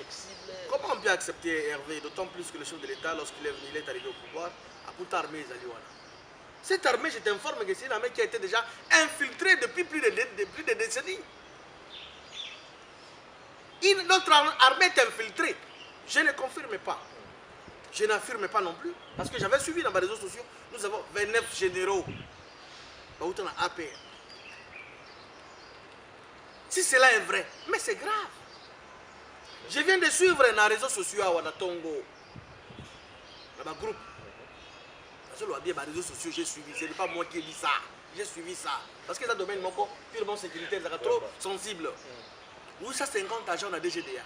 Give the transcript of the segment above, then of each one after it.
flexible. Comment on peut accepter Hervé, d'autant plus que le chef de l'État, lorsqu'il est arrivé au pouvoir, a pour armée Zaliwana. Cette armée, je t'informe que c'est une armée qui a été déjà infiltrée depuis plus de décennies. Notre armée est infiltrée. Je ne confirme pas. Je n'affirme pas non plus. Parce que j'avais suivi dans les réseaux sociaux, nous avons 29 généraux. Si cela est vrai, mais c'est grave. Je viens de suivre dans les réseaux sociaux à Wadatongo, dans ma groupe. Sur les réseaux sociaux, j'ai suivi. Ce n'est pas moi qui ai dit ça. J'ai suivi ça. Parce que c'est un domaine purement sécuritaire, c'est trop sensible. 850 agents dans la DGDA.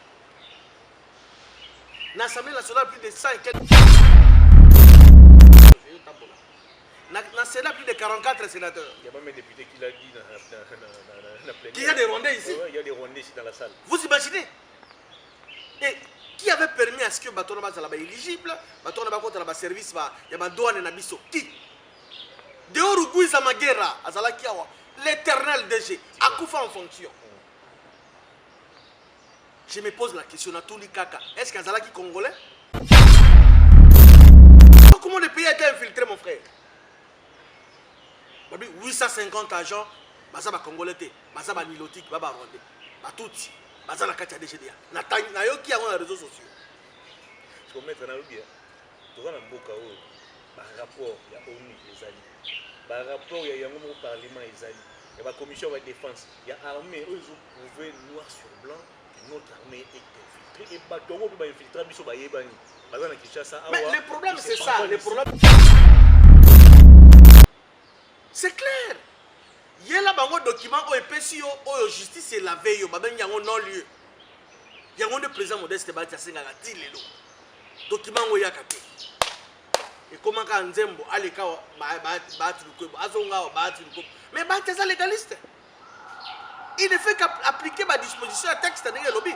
Dans l'Assemblée nationale, plus de 100 et quelques. Dans le Sénat, plus de 44 sénateurs. Il y a même un député qui l'a dit dans la plénière. Il y a des Rwandais ici. Oui, il y a des Rwandais ici dans la salle. Vous imaginez? Et qui avait permis à ce que Baton soit éligible, Baton soit dans service, il y a douane et biso. Qui? De Uruguay Zamagera, Azalakiawa, l'éternel DG, Akoufa en fonction. Je me pose la question à tous les caca. Est-ce qu'Azalaki congolais? Comment le pays a été infiltré, mon frère? 850 agents, Bazaba congolais, Bazaba nilotique, Baba rwandais, Batouti. Baza la carte DGDA. Na yo qui a les réseaux sociaux. Ce qu'on met dans le bien. Tout ça dans Boka o. Par rapport il y a ONU les alliés. Par rapport il y a un parlement les alliés. Il y a la commission de défense. Il y a l'armée eux ils pouvaient noir sur blanc que notre armée est infiltrée et Batongo peut infiltrer biso ba yebani. Baza na Kinshasa. Mais le problème c'est ça, le problème c'est clair. Il y a là un document où EPSI où justice est la veille, il y a un non-lieu. Il y a un président Modeste Batiasenga qui a dit document où il y a capé. Et comment quand Nzembo, Aleka, mais Batiasa légaliste. Il ne fait qu'appliquer ma disposition à texte de lobby.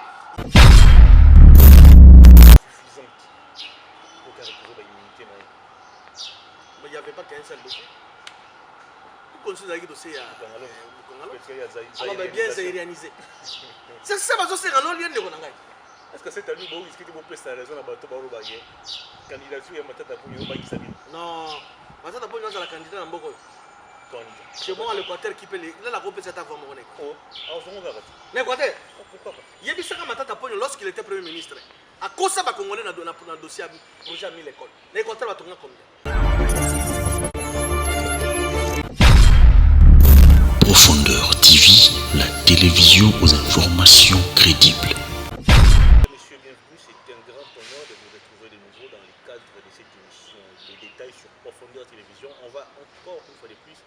Mais il n'y avait pas qu'un seul dossier. Considérez que le dossier a bien zaïrianisé. C'est ça, c'est un non-lien de Ronangai. Est-ce que c'est à lui qui vous prête la raison à Bato Barobaye? Candidature et Matata pour Yoba Isabine? Non, Matata pour la candidate dans Boko. C'est bon à l'Équateur qui peut les. Là, la groupe est à voir mon école. Oh, alors on va. L'Équateur? Pourquoi pas? Il y a eu ça à Matata Pogno lorsqu'il était Premier ministre. À cause ça, Congolais n'a donné un dossier projet à 1000 écoles. L'Équateur va tourner combien? Profondeur TV, la télévision aux informations crédibles. Monsieur, bienvenue, c'est un grand honneur de vous retrouver de nouveau dans le cadre de cette émission. Les détails sur Profondeur Télévision, on va encore une fois de plus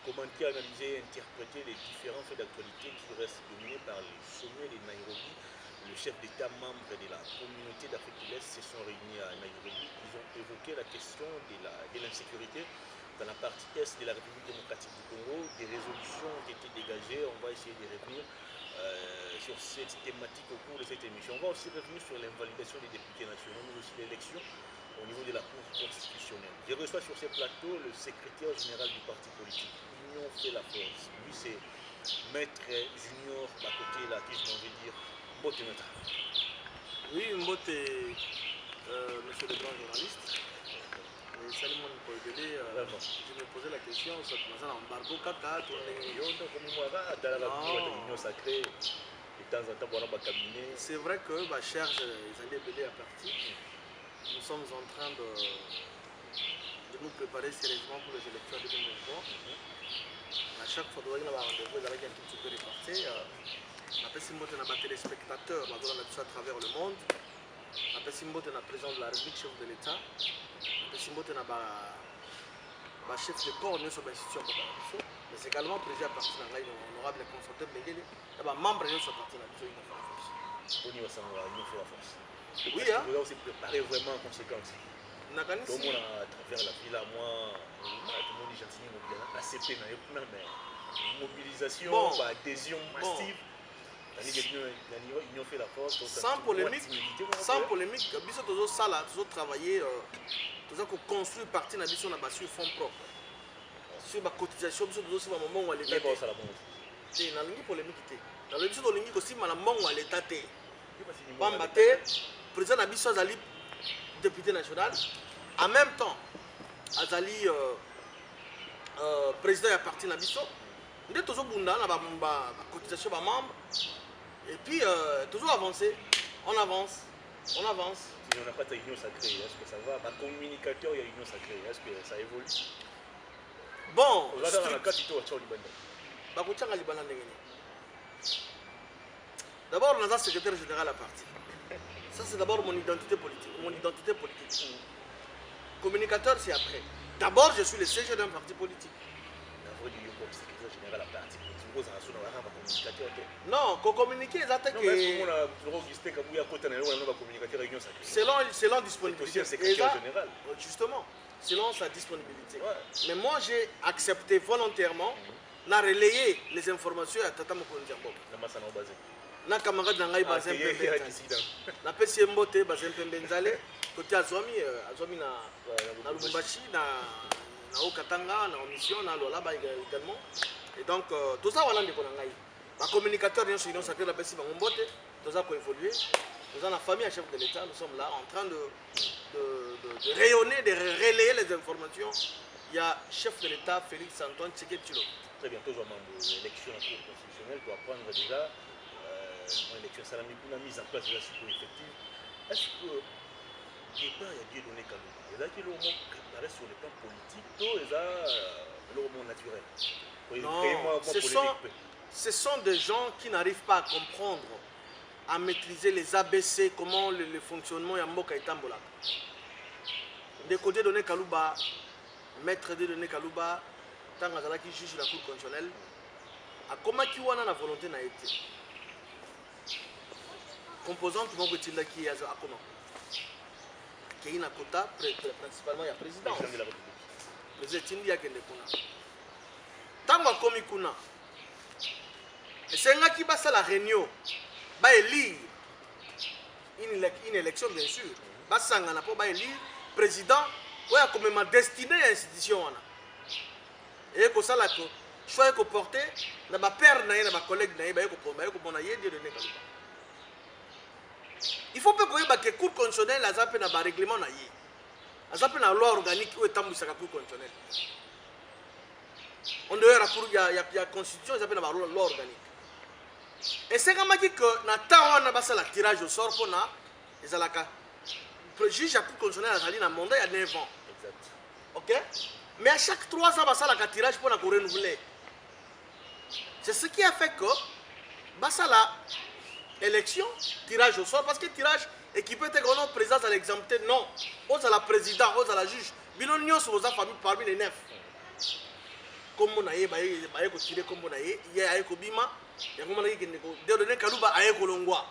commenter, analyser, interpréter les différents faits d'actualité qui restent dominés par le sommet de Nairobi. Le chef d'État membre de la communauté d'Afrique de l'Est se sont réunis à Nairobi. Ils ont évoqué la question de l'insécurité dans la partie est de la République démocratique du Congo. Des résolutions ont été dégagées. On va essayer de revenir sur cette thématique au cours de cette émission. On va aussi revenir sur l'invalidation des députés nationaux, mais aussi l'élection au niveau de la Cour constitutionnelle. Je reçois sur ces plateaux le secrétaire général du parti politique, Union fait la force. Lui, c'est Maître Junior Bakoté, là, qui je m'en vais dire, Mbote Notre. Oui, Mbote, monsieur le grand journaliste. Salut mon Paul-Délé, je me posais la question, ça commence à embargo Kaka, c'est vrai que ma charge, les années belées à partir. Nous sommes en train de nous préparer sérieusement pour les élections de 2023. À chaque fois, nous avons un rendez-vous, nous avons un tout petit peu réparti. Après, si nous avons des téléspectateurs, nous avons tout ça à travers le monde. Après, si nous avons un président de la République, chef de l'État. Après, si nous avons un chef de corps, nous sommes institutions. Mais c'est également président à partir de l'honorable consultant Mengele. Il y a un membre de notre parti, Boni Wasangwa, Union fait la force. Oui, hein? Vous avez préparé vraiment en conséquence. Tout le monde à travers la ville, moi, tout le monde est gentil, ACP, mais mobilisation, adhésion massive. L'Union fait la force. Sans polémique, Biso toujours ça là, toujours travailler, toujours construire partie de la mission sur fonds propres. Sur la cotisation, Biso toujours sur le moment où elle est. Mais bon, ça la bonne. C'est une polémique. Dans le Biso de l'Ingi aussi, mal moment où elle est. Bambaté, président Nabiso Azali, député national. En même temps, Azali, président du parti Nabiso. Nous sommes toujours bunda, on a cotisation de membres. Et puis, toujours avancer. On avance. On avance. Si on n'a pas de réunion sacrée, est-ce que ça va? Ma communicateur, il y a une union sacrée. Est-ce que ça évolue? Bon, d'abord, on a un secrétaire général à partir. Ça, c'est d'abord mon identité politique. Communicateur, c'est après. D'abord, je suis le CG d'un parti politique. Non, communiquer, selon disponibilité. Justement, selon sa disponibilité. Ouais. Mais moi, j'ai accepté volontairement de relayer les informations à Tata Mokondiambo. Na camarade Nangai Bazin Pembe. Na PC Mbote Bazin Pembe Nzale. Côté Azomi na Lubumbashi, na Okatanga, na Omission, na Lolaba également. Et donc, tout ça, on a des Konangai. Ma communicateur, nous sommes sacrés la PC Mbote. Tout ça, pour évoluer. Nous sommes la famille à chef de l'État. Nous sommes là en train de rayonner, de relayer les informations. Il y a chef de l'État, Félix Antoine Tcheketilo. Très bientôt, membre de l'élection à la Cour constitutionnelle doit prendre déjà l'élection salami pour la mise en place de la sécurité effective. Est-ce que il y a Dieu donné comme il y a qui le mot préparé sur le plan politique, tout est le mot naturel. Non, ce sont des gens qui n'arrivent pas à comprendre, à maîtriser les ABC, comment le fonctionnement de Mboka et Tambola. Décodé donné Kalouba, maître de donné Kalouba, Tangazala qui juge la Cour constitutionnelle, à comment qui wana la volonté n'a été. Composant tout le monde qui est à comment qui est une quota, principalement il y a président. Le président il y a quelqu'un qui Tango komi kuna. C'est un qui passe à la réunion, va élire une élection bien sûr. Va s'engagner pour élire président, ou à comme ma destinée à l'institution. Et que ça là que choix que porter, na ma père na ma collègue na ba ko bon na yé de donner comme ça. Il faut pas que le cours constitutionnel a zappé un règlement na yé. A zappé une loi organique où est tambu sa cour constitutionnel. On dehors il y a constitution, ils appellent la loi organique. Et c'est comme ça que na tawa na basa la tirage au sort pour na ezalaka. Le juge a cour constitutionnel a dans mandat il y a 9 ans. Exact. OK? Mais à chaque 3 ans basa la tirage pour na renouveler. C'est ce qui a fait que basa la élection, tirage au sort, parce que tirage équipé de grand président à l'exempté, non. On a la président, on a la juge. Bilonion sur vos familles parmi les 9. Comme on a eu, tiré comme on a eu, il y a eu Kobima, il y a comme on a eu donné Kalouba à Kolongwa.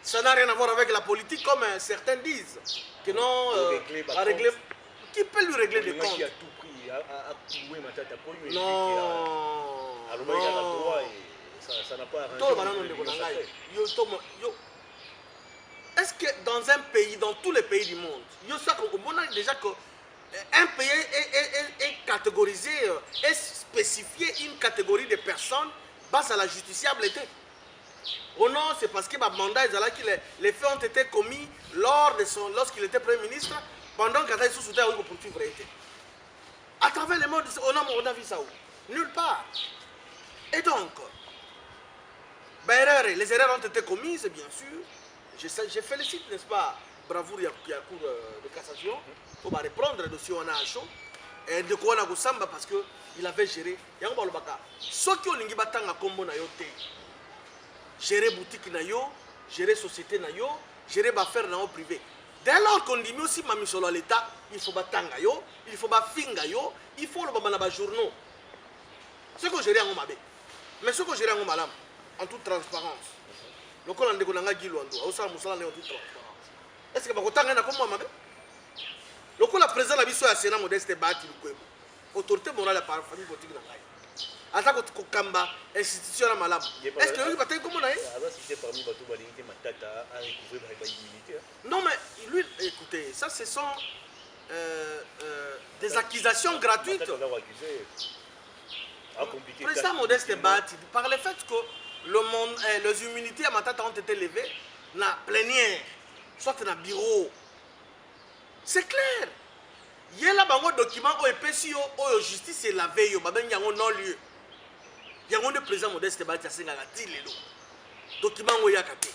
Ça n'a rien à voir avec la politique, comme certains disent. Que non, à régler. Qui peut lui régler des comptes? Non. Ça n'a pas arrangé. Est-ce que dans un pays, dans tous les pays du monde, on a déjà qu'un pays est catégorisé, est spécifié une catégorie de personnes face à la justiciabilité. Oh non, c'est parce que les faits ont été commis lorsqu'il était Premier ministre, pendant qu'il était sous soutien pour poursuivre. À travers le monde, on a vu ça où? Nulle part. Et donc, les erreurs ont été commises, bien sûr. Je félicite, n'est-ce pas, bravoure, il y a cours de cassation. Il faut reprendre le dossier on a à chaud. Et de quoi on a Samba parce qu'il avait géré. Il y a un balobaka. Ceux qui ont lingi batanga kombo na yo te. Gérer boutique na yo, gérer société na yo, gérer affaires na yo privé. Dès lors qu'on dit aussi mami solo à l'État, il faut batanga yo, il faut bafinga yo, il faut le baba journaux. Ce que gérer en mabe. Mais ce que gérer en malam. En toute transparence. Le col en dégonanga giloando, au sein musala en toute transparence. Est-ce que bakotanga na comme moi mabe? Le col la président la biso ya Sénat Modeste Bati Lukwebo. Autorité morale par famille politique na ngai. Attaque ko kamba institution na malamu. Est-ce que lui batay comme on a? Alors c'était parmi bato balingi matata à recouvrir la immunité. Non mais lui écoutez, ça ce sont des accusations gratuites. Le président Modeste Bati par le fait que les immunités à Matata ont été levées, na plénière, soit na bureau. C'est clair. Il y a là un document où EPSI ou justice est la veille, il y a un non-lieu. Il y a un président Modeste Batiasenga qui dit document où il y a capé.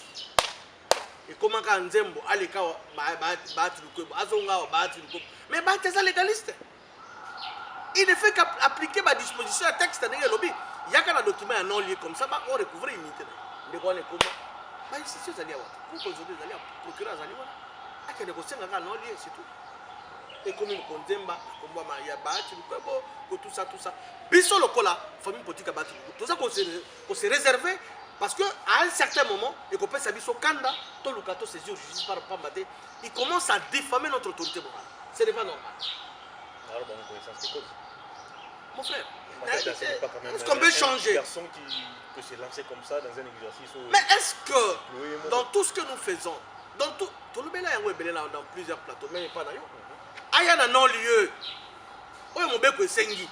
Et comment quand Nzembo, Aleka, mais Batiasa légaliste. Il ne fait qu'appliquer ma disposition à texte de lobby. Il y a un document à non-lieu comme ça, on recouvre l'unité. Mais on est comment? Mais ici, c'est allé à vous aujourd'hui, vous allez procurer à Zaliwa. À quel négocier un non-lieu, c'est tout. Et comme il condemne, comme il y a battu, tout ça. Bisso le cola, famille politique a battu. Tout ça qu'on s'est réservé parce qu'à un certain moment, et qu'on peut s'habiller au Kanda, tout le cateau saisi au justice par Pambaté, il commence à diffamer notre autorité morale. Ce n'est pas normal. Alors, bon, connaissance des causes. Mon frère, est-ce qu'on peut changer? Une personne qui peut se lancer comme ça dans un exercice. Mais est-ce que dans tout ce que nous faisons, dans tout le béla est dans plusieurs plateaux, même pas d'ailleurs, il y a un non-lieu. Oui, mon bec est sengi.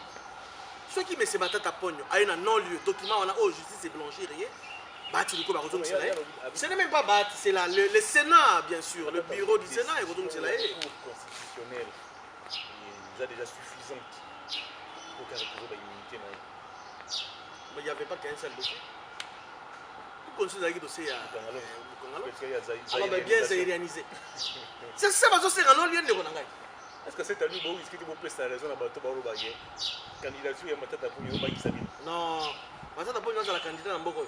Ceux qui me se battent à pogno, il y a un non-lieu. Document, on a justice et blanchir. Ce n'est même pas battre, c'est le Sénat, bien sûr, le bureau du Sénat. La Cour constitutionnelle est déjà suffisante pour qu'elle retrouve l'immunité. Mais il n'y avait pas qu'un seul dossier. Vous considérez le dossier à alors bien zaïrianisé. C'est ça, parce que c'est un non-lieu de Ronangaï. Est-ce que c'est à lui qui vous prête la raison à Bato Barobaye? Candidature à Matata Pogno Baïsabine. Non, Matata Pogno est la candidate à Mboko.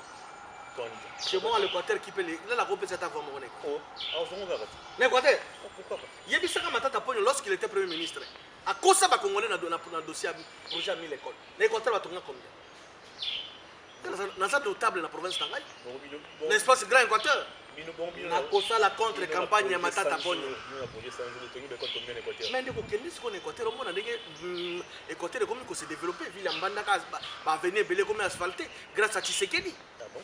C'est bon à l'Équateur qui peut les. Là, la groupe est à voir mon école. Oh, alors on va voir. L'Équateur. Pourquoi pas? Il y a eu Matata Pogno lorsqu'il était Premier ministre. À cause ça, Congolais n'a donné un dossier projet à 1000 écoles. L'Équateur va tourner combien? Dans cette table dans la province d'Angaï. L'espace grand Équateur. Na kosa la contre campagne ya Matata Pogno. Mais ndeko kendi siko Équateur au monde ndenge Équateur comme ko se développer ville Mbandaka va venir belé comme asphalté grâce à Tshisekedi. Ah bon?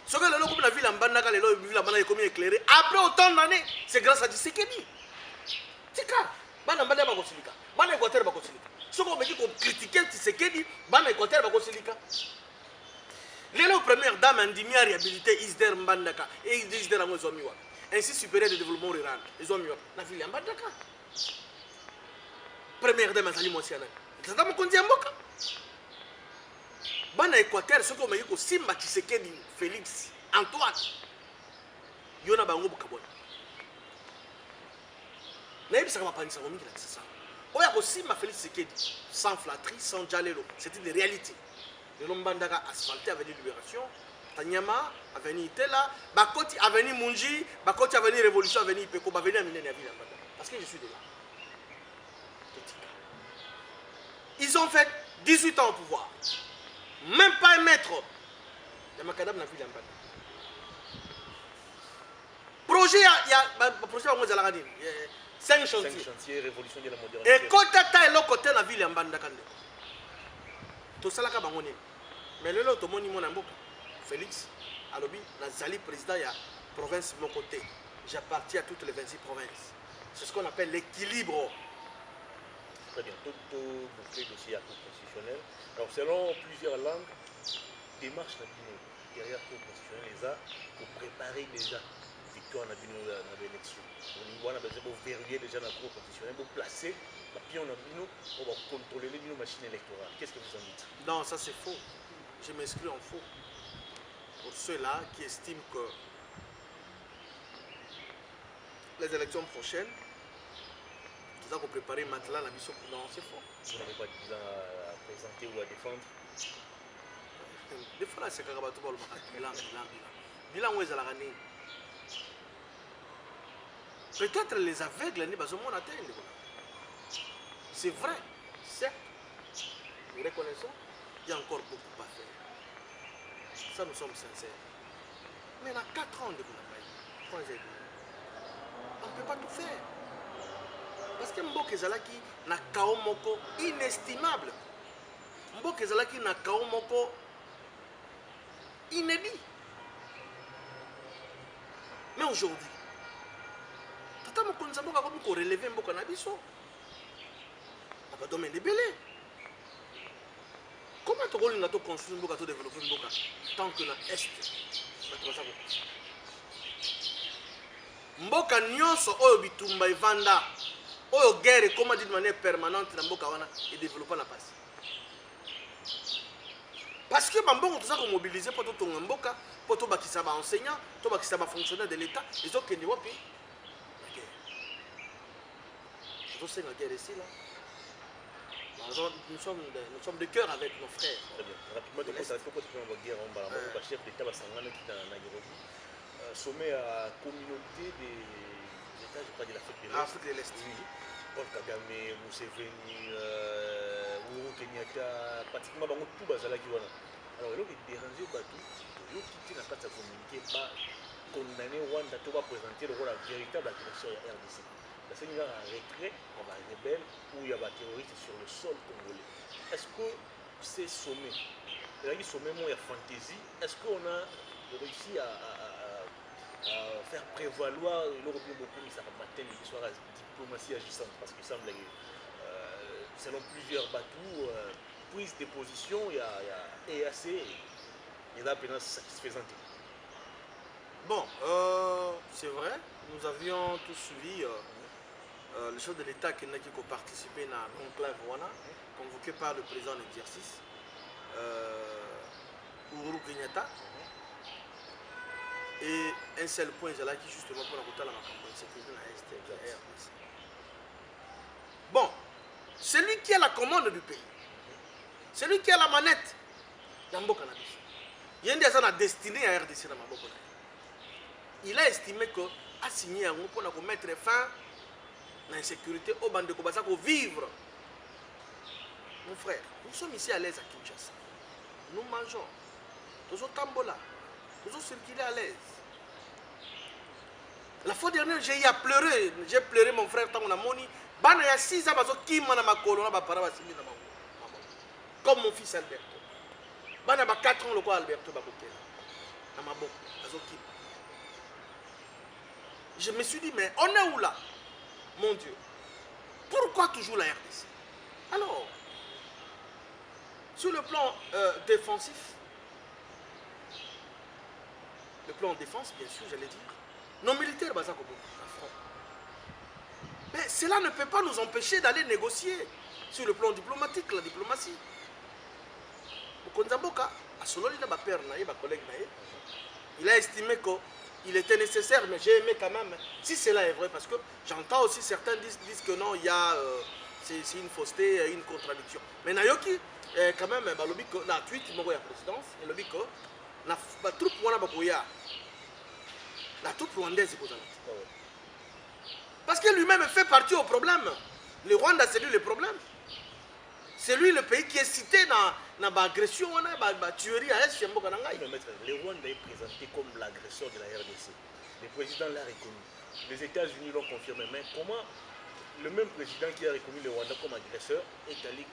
Ce que le comme la ville Mbandaka le ville Mbandaka comme éclairé après autant d'années, c'est grâce à Tshisekedi. C'est clair. Bana Mbandaka ba kosilika. Bana Équateur ba kosilika. Ce qu'on me dit qu'on critiquer Tshisekedi, bana Équateur ba kosilika. Les premières dames Ndimi a réhabilité Isder Mbandaka et Isder Angozomiwa. Ainsi supérieur de développement rural. Ils ont mis la ville Mbandaka. Première dame Azali Monsiana. C'est ça mon Mboka. Bana Équateur, ce qu'on me dit que Simba Tshisekedi, Félix, Antoine, Yona Bango Bukabon. Mais ça va pas dire ça, c'est ça. Oya ko Simba Félix Tshisekedi, sans flatterie, sans jalelo, c'était des réalités. Le Lombandaka asphalté avenue Libération, Tanyama, avenue Itela, Bakoti avenue Munji, Bakoti avenue Révolution, avenue Ipeko, avenue Aminé Naville. Parce que je suis de là. Ils ont fait 18 ans au pouvoir. Même pas un mètre. Il y a Macadam dans la ville. Projet, il y a projet à Mozalagadi. 5 chantiers. 5 chantiers, révolution de la modernité. Et quand tu as l'autre côté de la ville, tout ça là, mais le lot, mon amboka, Félix, Alobi, Nazali, président, il y a province de mon côté. J'appartiens à toutes les 26 provinces. C'est ce qu'on appelle l'équilibre. Très bien, tout bouclé dossier à Cour constitutionnelle. Alors, selon plusieurs langues, démarche derrière la Cour constitutionnelle, les a pour préparer déjà victoire dans l'élection. On a besoin de verrouiller déjà la Cour constitutionnelle, pour placer, puis on va contrôler les machines électorales. Qu'est-ce que vous en dites? Non, ça c'est faux. Je m'inscris en faux. Pour ceux-là qui estiment que les élections prochaines, nous avons préparé maintenant la mission. Non, c'est faux. Vous n'avez pas de bilan à présenter ou à défendre? Défendre, c'est quand même bilan. Bilan, où est-ce la rannée? Peut-être les aveugles n'est pas au monde atteindre. C'est vrai, certes. Nous reconnaissons, il y a encore beaucoup à faire. Ça, nous sommes sincères. Mais il y a 4 ans de Boulamaï. On ne peut pas tout faire. Parce que Mboke Zalaki n'a kao moko inestimable. Mboke Zalaki n'a kao moko inédit. Mais aujourd'hui, Tata Mokonza Mboka comme qu'on relève Mboka Nabiso. Pas de domaine de belé. Comment tu as construit Mboka, tu développer Mboka tant que dans l'Est, mboka nyonso oyo bitumba evanda oyo guerre comme dit de manière permanente na mboka wana et développer la passe parce que bambongo tout ça ko mobiliser pour to mboka pour to bakisa ba enseignant to bakisa ba fonctionnaire de l'état ils ont kende wapi nous sommes en guerre ici là nous sommes de cœur avec nos frères. Très bien. Rapidement, il faut continuer en guerre en bas. Le chef d'État va s'engager qui est en Nairobi. Sommet à communauté des États, je crois, de l'Afrique de l'Est. Afrique de l'Est. Oui. Paul Kagame, Museveni, Uhuru Kenyatta, pratiquement tout bazala qui wana. Alors, il est dérangé Batou. Il quitte la carte à communiquer, pas condamner Rwanda, tout va présenter le rôle véritable agresseur de la RDC. La Sénégal a un retrait, on va rebelle, où il y a des terroristes sur le sol congolais. Est-ce que ces sommets, les sommets, il y a fantaisie, est-ce qu'on a réussi à faire prévaloir l'Europe beaucoup, mais ça va matin, l'histoire de diplomatie agissante, parce qu'il semble que selon plusieurs bateaux, prise de position, il y a EAC, et là, maintenant, c'est satisfaisant. Bon, c'est vrai, nous avions tous suivi le chef de l'État qui n'a participé à l'enclave Wana, convoqué par le président en exercice, Uhuru Kenyatta. Et un seul point, c'est là qui justement pour la campagne de sécurité dans la RDC. Bon, celui qui a la commande du pays, celui qui a la manette, dans le cannabis, il y a une des gens destinés à RDC dans ma boîte. Il a estimé que a signé un groupe pour mettre fin à l'insécurité au bande de Kobasa pour vivre. Mon frère, nous sommes ici à l'aise à Kinshasa. Nous mangeons. Nous sommes tambola. Nous sommes circulés à l'aise. La fois dernière, j'ai pleuré. J'ai pleuré mon frère tant qu'on a moni. Bana ya 6 ans, qui m'a ma colonne, ma parole, comme mon fils Alberto. Bana ba 4 ans, le quoi Alberto Babokela. Na ma boque, je me suis dit, mais on est où là? Mon Dieu. Pourquoi toujours la RDC? Alors, sur le plan défensif, le plan défense, bien sûr, j'allais dire, nos militaires, bah, ça, mais cela ne peut pas nous empêcher d'aller négocier sur le plan diplomatique, la diplomatie. Il a estimé qu'il était nécessaire, mais j'ai aimé quand même, si cela est vrai, parce que j'entends aussi certains disent que non, il y a c'est une fausseté, une contradiction. Mais Nayoki, quand même, la tweet, il y a présidence, et le bico, la troupe la troupe rwandaise, parce que lui-même fait partie au problème. Le Rwanda, c'est lui le problème. C'est lui le pays qui est cité dans l'agression, la tuerie à Est. Le Rwanda est présenté comme l'agresseur de la RDC. Le président l'a reconnu. Les États-Unis l'ont confirmé. Mais comment le même président qui a reconnu le Rwanda comme agresseur est allé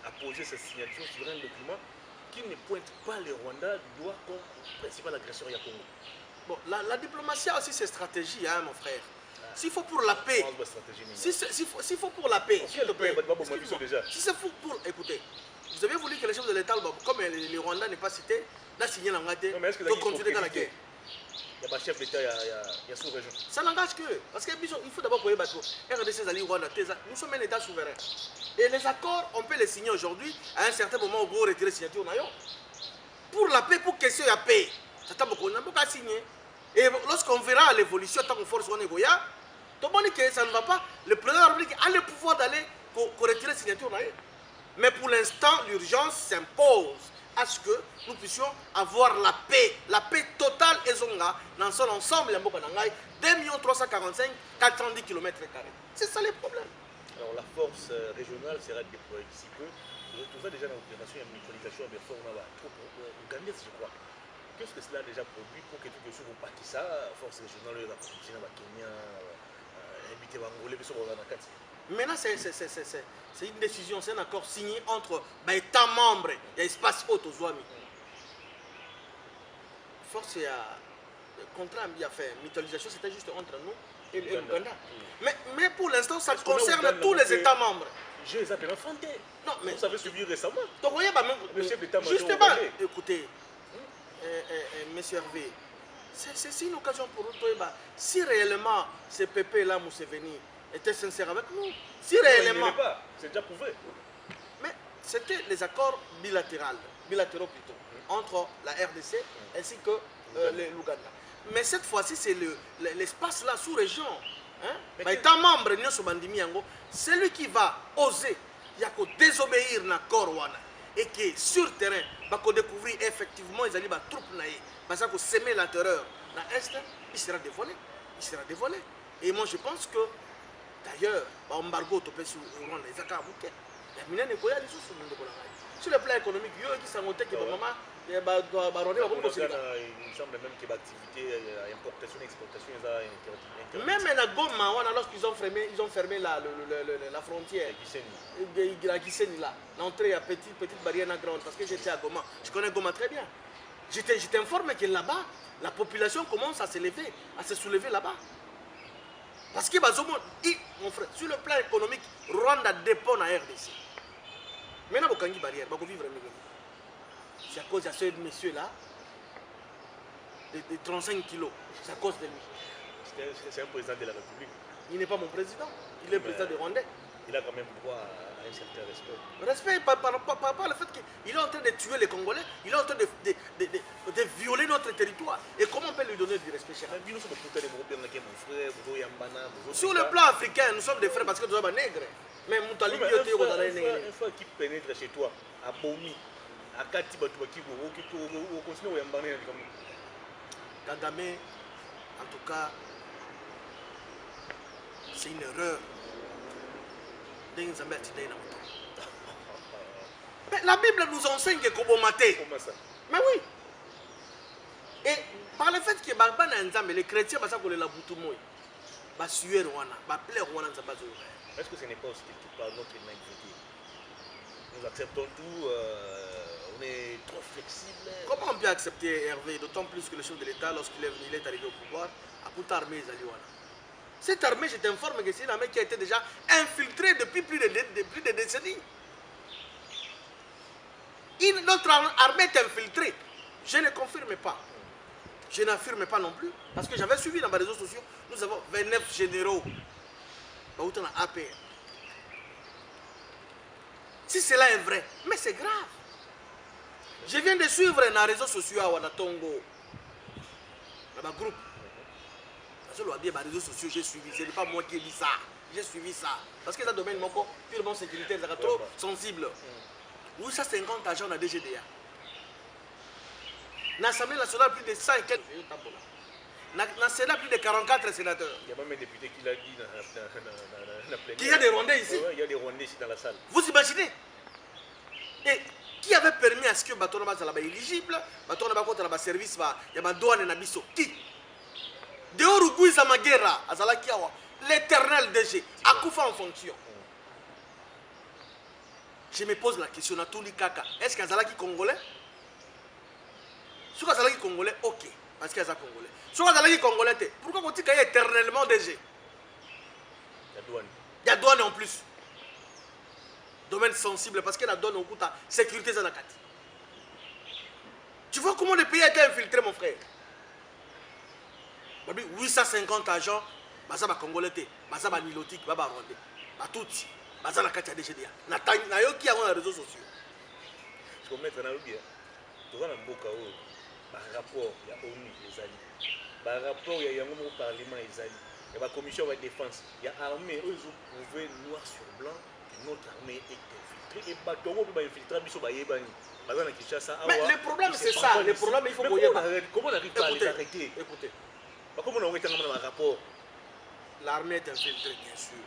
apposer sa signature sur un document qui ne pointe pas le Rwanda du doigt comme principal agresseur du Congo? Bon, la diplomatie a aussi ses stratégies, hein, mon frère. S'il faut pour la paix, s'il faut pour la paix, si c'est pour, écoutez, vous avez voulu que les chefs de l'État, comme le Rwanda n'est pas cité, n'a signé l'engagement de continuer dans la guerre. Il y a un chef d'État, il y a sous-région. Ça n'engage que, parce qu'il faut d'abord pour les bateaux. RDC, Rwanda, nous sommes un État souverain. Et les accords, on peut les signer aujourd'hui, à un certain moment où vous retirez les signatures. Pour la paix, pour question de la paix, ça t'a beaucoup signé. Et lorsqu'on verra l'évolution, tant qu'on force on est goya, tout le monde dit que ça ne va pas. Le président de la République a le pouvoir d'aller pour retirer les signatures. Mais pour l'instant, l'urgence s'impose à ce que nous puissions avoir la paix totale et zonga dans son ensemble, 2 345 410 km². C'est ça le problème. Alors la force régionale sera déployée d'ici peu. Tout ça déjà dans l'opération, il y a une mutualisation à Berfort, on a trop Ougandais, je crois. Qu'est-ce que cela a déjà produit pour que tout le monde parti ça, force régionale, la production à Kenya, invité Bangolais, mais sur le maintenant, c'est une décision, c'est un accord signé entre États membres et espace Haute-Ozoami. Force et le contrat a fait mutualisation, c'était juste entre nous et l'Ouganda. Mais pour l'instant, ça concerne tous les États membres. Je les appelle enfantés. Non, mais vous avez suivi récemment. Donc, le chef d'État-major. Justement, écoutez, monsieur Hervé, C'est une occasion pour nous. Si réellement ce pépé-là, Museveni, était sincère avec nous, si réellement... pas, c'est déjà prouvé. Mais c'était les accords bilatéraux plutôt, entre la RDC ainsi que l'Ouganda. Mais cette fois-ci, c'est l'espace là, sous-région. Hein? Étant membre de Bandimi Yango, celui qui va oser désobéir à l'accord et qui sur terrain va découvrir effectivement les troupes parce que semer la terreur dans l'Est, il sera dévoilé. Il sera dévoilé. Et moi je pense que d'ailleurs, l'embargo sur le Rwanda, sur le plan économique, il y a qui s'en que maman, il me semble même que l'activité importation et exportation est interdite. Même à Goma, lorsqu'ils ont fermé la frontière, la Guisséni là, l'entrée à petite barrière grande, parce que j'étais à Goma, je connais Goma très bien. J'étais informé que là-bas, la population commence à s'élever, à se soulever là-bas. Parce que mon frère, sur le plan économique, Rwanda dépend de la RDC. Maintenant, il y a une barrière, il faut vivre mieux. C'est à cause de ce monsieur-là, de 35 kilos. C'est à cause de lui. C'est un président de la République. Il n'est pas mon président, il est le président de Rwandais. Il a quand même droit à un certain respect. Respect par le fait qu'il est en train de tuer les Congolais, il est en train de violer notre territoire. Et comment on peut lui donner du respect, cher? Sur le plan africain, nous sommes des frères parce que nous sommes nègres. Mais une fois qu'il pénètre chez toi, à Bomi, à Kati, on continue à Yambana. Kagame, en tout cas, c'est une erreur. Mais la Bible nous enseigne que Kobomate. Mais oui. Et par le fait que les chrétiens, est-ce que ce n'est pas aussi quelque part notre naïveté? Nous acceptons tout, on est trop flexible. Comment on peut accepter Hervé, d'autant plus que le chef de l'État, lorsqu'il est arrivé au pouvoir, a tout armé Zaliwana? Cette armée, je t'informe que c'est une armée qui a été déjà infiltrée depuis plus de décennies. Notre armée est infiltrée. Je ne confirme pas. Je n'affirme pas non plus. Parce que j'avais suivi dans les réseaux sociaux, nous avons 29 généraux. APR. Si cela est vrai, mais c'est grave. Je viens de suivre dans les réseaux sociaux à Wadatongo, dans le groupe. Sur les réseaux sociaux, j'ai suivi. Ce n'est pas moi qui ai dit ça. J'ai suivi ça. Parce que ça domaine purement sécuritaire, c'est trop sensible. 850 agents dans la DGDA. Dans l'Assemblée nationale, plus de 100 et quelques. Dans le Sénat, plus de 44 sénateurs. Il y a même un député qui l'a dit dans la plénière. Il y a des Rwandais ici. Oui, il y a des Rwandais ici dans la salle. Vous imaginez? Et qui avait permis à ce que Baton soit éligible, Baton soit un service, il y a douane et Nabiso? Qui? De Uruguay Zamagera, l'éternel DG, Akoufa en fonction. Je me pose la question à Touli Kaka. Est-ce qu'il y a un Congolais? Si il y a un Congolais, ok. Parce qu'il y a un Congolais. Si il y a un Congolais, pourquoi vous dites qu'il y a éternellement DG? Il y a douane en plus. Domaine sensible parce que la douane au coup de sécurité Zanakati. Tu vois comment le pays a été infiltré, mon frère? 850 agents, Bazaba Congolais, Bazaba Nilotique, Baba Rwandais, Batouti, Bazana Katia DGDA. Nayoki a les réseaux sociaux. Je vais mettre dans le bien. Tu vois, dans le par rapport, il y a ONU, les alliés. Par rapport, il y a un parlement, les alliés. Il y a la commission de défense. Il y a l'armée, eux, ils ont prouvé noir sur blanc que notre armée est infiltrée. Et Batongo peut infiltrer, Bisso Bayebani. Mais le problème, c'est ça. Le problème, il faut que comment on arrive pas à les arrêter? Écoutez. Comment on aurait dans un rapport? L'armée est infiltrée, bien sûr.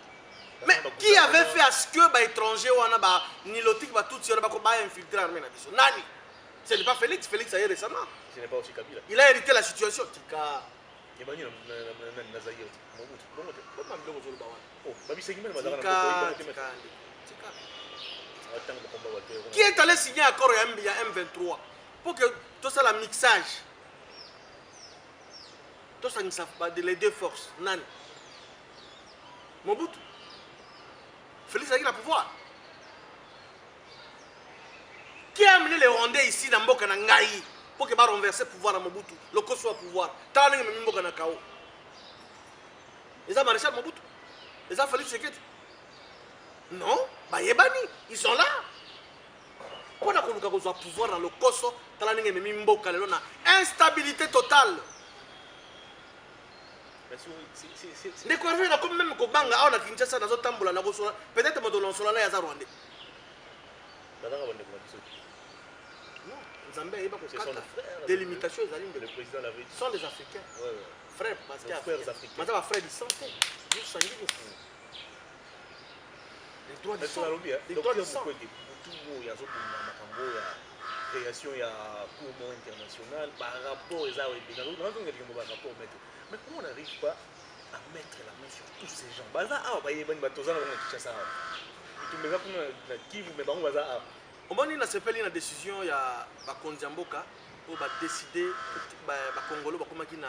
Mais qui avait fait à ce que les étrangers ou Nilotique, tout ce qui a infiltré l'armée? Nani? Ce n'est pas Félix. Félix a eu récemment. Ce n'est pas aussi Kabila. Il a hérité la situation. Tika. Qui est allé signer un accord à M23 pour que tout ça, la mixage, tout ça ne savent pas les deux forces. Nani? Mobutu. Félix a eu le pouvoir. Qui a amené les Rwandais ici dans Mboka Nangaï pour que va renverser pouvoir à Mobutu le Koso au pouvoir tala ndenge memi mboka na kao eza maréchal Mobutu eza Félix Tshisekedi non bayebani ils sont là pour na koluka kozwa pouvoir dans le Koso tala ndenge memi mboka lelo na instabilité totale ndeko hervé na comme même kobanga awa na Kinshasa nazotambola na kosola peut-être moto lonsola na yaza rwandais non Nzambe ayeba kokata délimitation ezali le président l'avait dit sont des africains frères parce que frères africains maza ba frères du santé nous sangini les droits du sang les droits du sang tout ya zobunda makambo ya création ya cour internationale par rapport aux arts et dans par rapport mettre mais comment on n'arrive pas à mettre la main sur tous ces gens baza ah ba yebani batoza na Kinshasa tu me vas pour na Kivu mais bango baza ah omoni na sepeli na décision ya bakonzi ya mboka po ba décider ba Congolais bakomaki na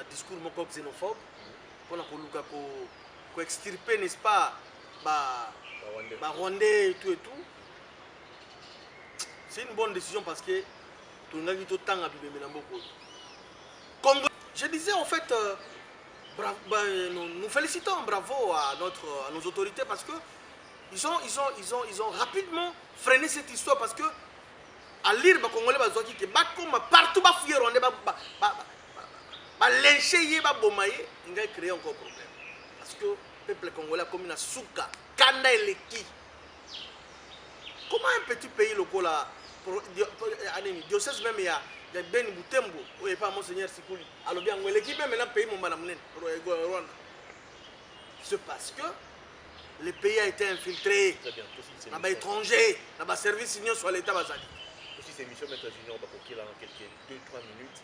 discours moko xénophobe pour na koluka ko extirper n'est-ce pas ba Rwandais et tout c'est une bonne décision parce que tout n'a tout temps à bibé na mboko Congo je disais en fait nous félicitons bravo à nos autorités parce que ils ont rapidement freiné cette histoire parce que à lire les Congolais bazoki que partout ba fouiller Rwandais ba lyncher yé ba bomayer il va créer encore problème parce que le peuple congolais comme une souka kanda eleki comment un petit pays local là diocèse même il y a Ben Butembo ou pas monseigneur Sikuli alors bien l'équipe même maintenant pays mon madame Rwanda c'est parce que le pays a été infiltré dans les étrangers, dans les services union sur l'État basali. Aussi ces missions maître junior va coquiller dans quelques 2-3 minutes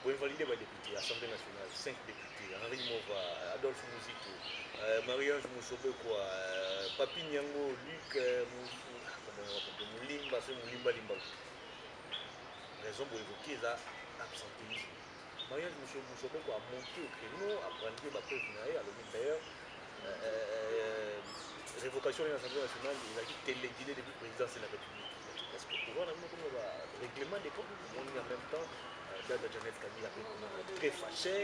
pour invalider les députés, l'Assemblée nationale, 5 députés, Henri Mova, Adolphe Mouzito, Marie-Ange Moussobeko, Papi Nyango, Luc Moulimba, Limba. Raison pour évoquer l'absentéisme. Marie-Ange Moussobeko a monté au créneau, a brandi ma preuve à d'ailleurs. Révocation de l'Assemblée nationale, il a dit téléguidé depuis le président de la République. Est-ce que pour voir le règlement des comptes, on est en même temps dans la Jeannette Kabila très fâché,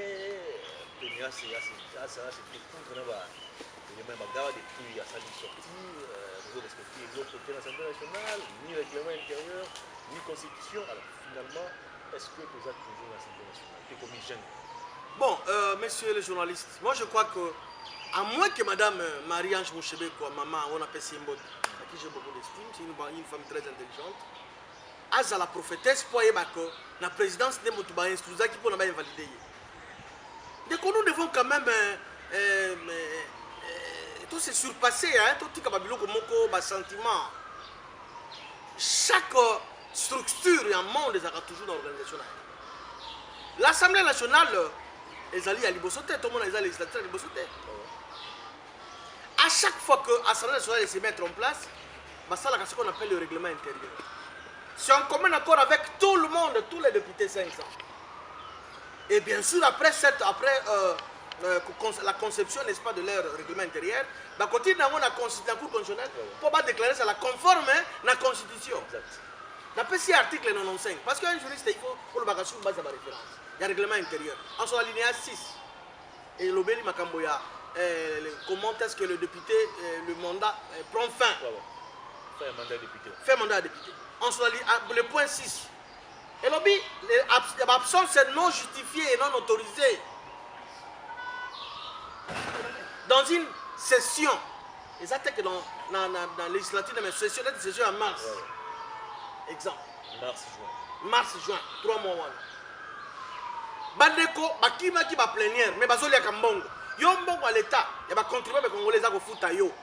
Pénia c'est contre l'élément bagarre depuis la salle de sortie, nous avons respecté l'autre côté de l'Assemblée nationale, ni règlement intérieur, ni constitution. Alors finalement, est-ce que vous êtes toujours l'Assemblée nationale? C'est comme une jeune. Bon, messieurs les journalistes, moi je crois que à moins que Madame Marie-Ange Moussobeko, maman, on appelle Simbot, à qui j'ai beaucoup d'estime, c'est une femme très intelligente. À la prophétesse, pour que la présidence de Moutouba instruisa qui peut nous invalider. Donc nous devons quand même tout se surpasser, tout ce qui est sentiment. Chaque structure et un monde est toujours dans l'organisation. L'Assemblée nationale, les alliés à Libosoté, tout le monde est législateur à Libosoté. À chaque fois que l'Assemblée nationale se met en place, c'est ce qu'on appelle le règlement intérieur. C'est en commun accord avec tout le monde, tous les députés 500. Et bien sûr, après la conception, n'est-ce pas, de leur règlement intérieur, bah, continue dans la Cour constitutionnelle pour pas déclarer ça la conforme à la Constitution. D'après cet article 95, parce qu'un juriste, il faut pour le bagage base à la référence. Il y a le règlement intérieur. En son alinéa 6, et l'obéli Makamboya. Comment est-ce que le député, le mandat prend fin? Fait un mandat député. Fait mandat député. Le point 6. Et l'absence non justifiée et non autorisée dans une session. Et ça, c'est que dans la législature, mais session en mars. Exemple. Mars-juin. 3 mois. Bandeko, bakima qui va plénière, mais bazoli à Kambongo. Yo mbongo à l'état, il va contribuer avec les Congolais à foutre yo.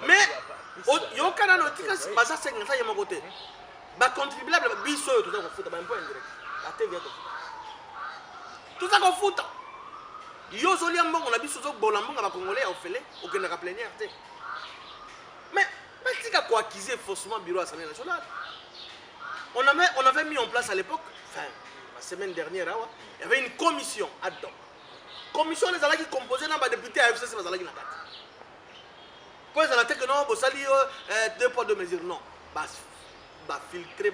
Mais yo kana notika basa 50 ya mon côté. Ba contribuable biso tout ça ko foutre ba un point indirect. La TV tout ça ko foutre. Yo zoli mbongo na biso zo bola mbongo ba Congolais au fele au kena ka plénière té. Mais tika ko accuser faussement bureau assemblée nationale. On avait mis en place à l'époque, enfin la semaine dernière, il y avait une commission ad hoc. Commission des alliés qui composait dans les députés à FCC, les alliés qui n'ont pas. Pour les alliés que non, vous allez 2 poids 2 mesures, non. filtrer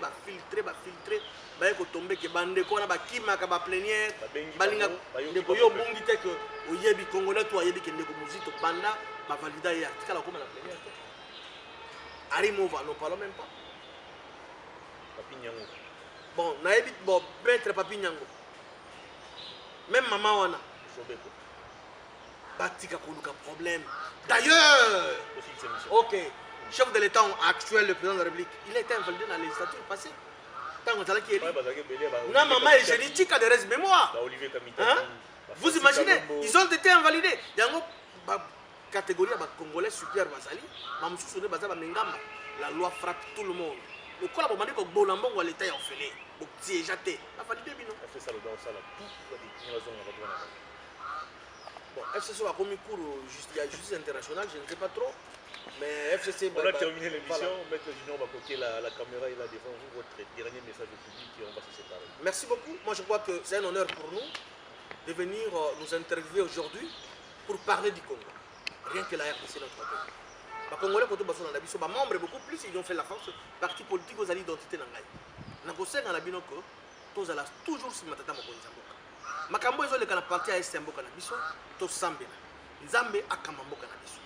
baye ko tomber ke bande ko na ba kimaka ba plénière balinga ndeko yo bongi te que oyebi congolais to oyebi ke ndeko muzito banda ba valida ya tikala ko na plénière Arimova non parlons même pas Papi Nyango bon nayebi bon maître Papi Nyango même maman wana Sobeko batika koluka problème d'ailleurs ok chef de l'état actuel le président de la République il a été invalidé dans la législature passée. Non, maman et génétique a des restes mémoire. Hein? Vous imaginez, ils ont été invalidés. Il y a une catégorie de Congolais super basali. La loi frappe tout le monde. Le quoi la dit que Bolambon ou l'État est orphelin. Donc c'est jeté. La validé bino. Bon, FCC a commis cours il y a justice internationale, je ne sais pas trop. Mais FCC... On a terminé l'émission, Maître Junior va coquer la caméra et là devant vous, votre dernier message au public et on va se séparer. Merci beaucoup. Moi je crois que c'est un honneur pour nous de venir nous interviewer aujourd'hui pour parler du Congo. Rien que la RDC notre pays. Les Congolais, quand ils sont dans la biso, les membres beaucoup plus, ils ont fait la force, parti politique aux identités dans l'Aïe. Nous avons dans la binoko, tous allons toujours se mettre dans le makambo ezo leka na parti ya este mboka na biso to sambela nzambe akama mboka na biso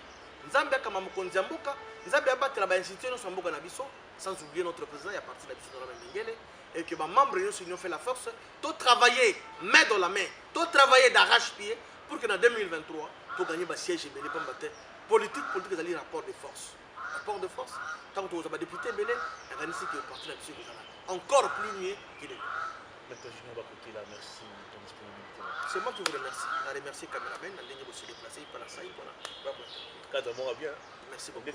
nzambe akama mokonzi ya mboka nzambe abatela ba institution so mboka na biso sans oublier notre président ya parti na biso na Mengele et que ba membres nous union fait la force to travailler main dans la main to travailler d'arrache-pied pour que en 2023 to gagner ba siège belé pas matin politique ezali rapport de force tant que vous avez député belé organiser que parti na biso encore plus mieux que les Maître Junior Bakokila, merci de ton disponibilité. C'est moi qui vous remercie. Je remercie le caméraman, je vais se déplacer pour la salle. Cadre, moi, bien. Merci beaucoup.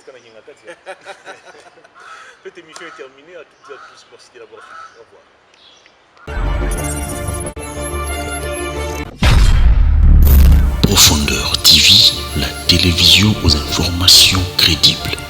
Cette émission est terminée. À toutes et à tous, merci de l'avoir suivi. Au revoir. Profondeur TV, la télévision aux informations crédibles.